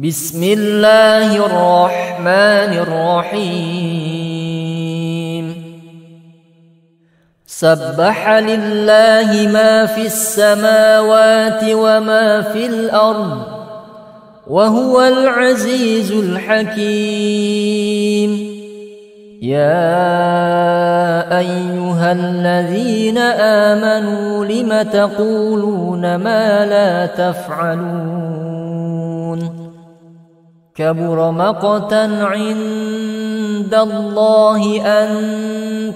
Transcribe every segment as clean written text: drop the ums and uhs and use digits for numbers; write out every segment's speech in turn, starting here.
بسم الله الرحمن الرحيم سبح لله ما في السماوات وما في الأرض وهو العزيز الحكيم يا أيها الذين آمنوا لم تقولون ما لا تفعلون كبر مقتا عند الله أن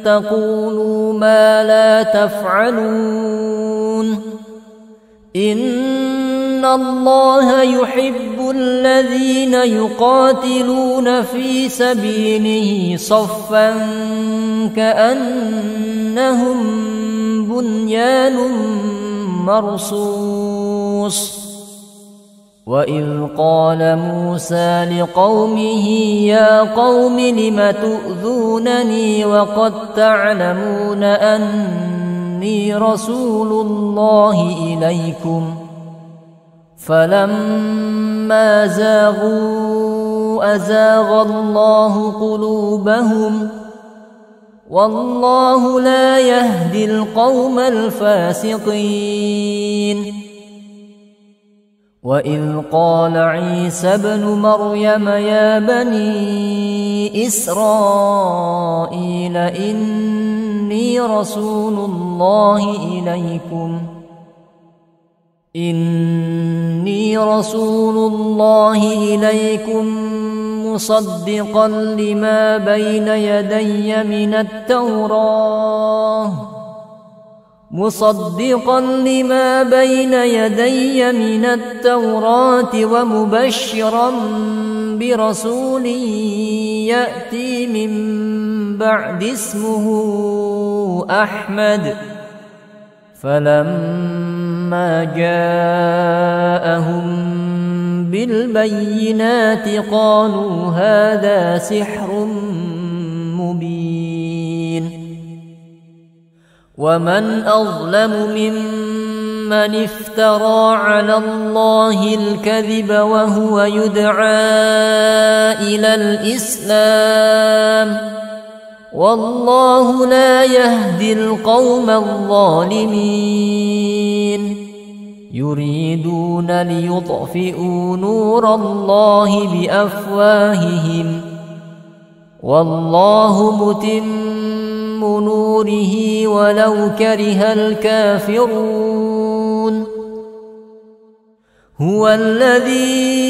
تقولوا ما لا تفعلون إن الله يحب الذين يقاتلون في سبيله صفا كأنهم بنيان مرصوص وإذ قال موسى لقومه يا قوم لم تؤذونني وقد تعلمون أني رسول الله إليكم فلما زاغوا أزاغ الله قلوبهم والله لا يهدي القوم الفاسقين وإذ قال عيسى ابن مريم يا بني إسرائيل إني رسول الله إليكم مصدقا لما بين يدي من التوراة ومبشرا برسول يأتي من بعد اسمه أحمد فلما جاءهم بالبينات قالوا هذا سحر مبين ومن أظلم ممن افترى على الله الكذب وهو يدعى إلى الإسلام والله لا يهدي القوم الظالمين يريدون ليطفئوا نور الله بأفواههم والله متم نوره ولو كره الكافرون هو الذي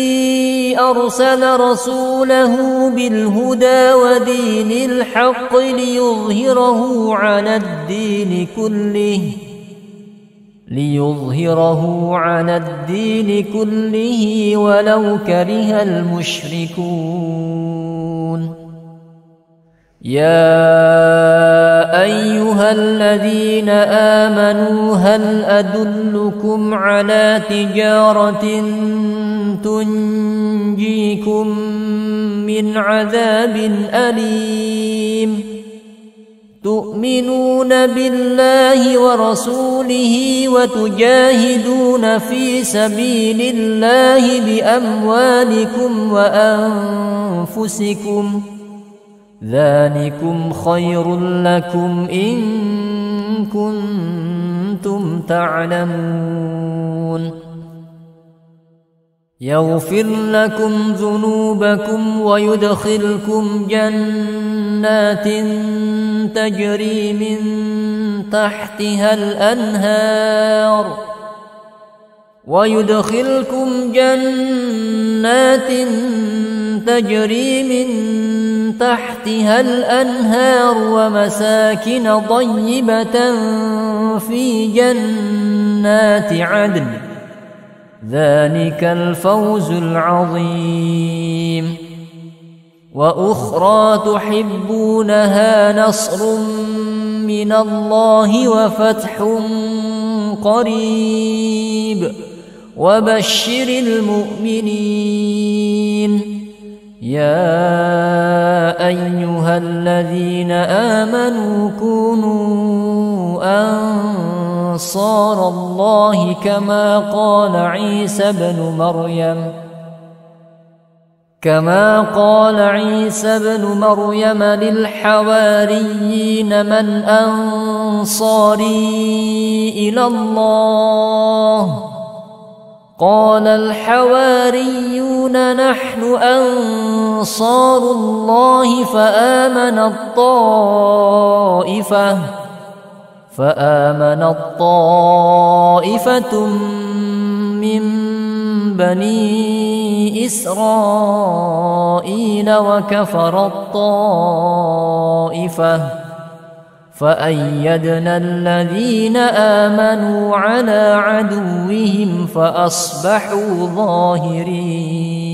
أرسل رسوله بالهدى ودين الحق ليظهره على الدين كله ولو كره المشركون يا أيها الذين آمنوا هل أدلكم على تجارة تنجيكم من عذاب أليم تؤمنون بالله ورسوله وتجاهدون في سبيل الله بأموالكم وأنفسكم ذلكم خير لكم إن كنتم تعلمون يغفر لكم ذنوبكم ويدخلكم جنات تجري من تحتها الأنهار ومساكن طيبة في جنات عدن ذلك الفوز العظيم وأخرى تحبونها نصر من الله وفتح قريب وبشر المؤمنين يا أيها الذين آمنوا كونوا أنصار الله كما قال عيسى ابن مريم كما قال عيسى ابن مريم للحواريين من أنصاري إلى الله قال الحواريون نحن أنصار الله فآمنت طائفة من بني إسرائيل وكفرت طائفة فأيدنا الذين آمنوا على عدوهم فأصبحوا ظاهرين.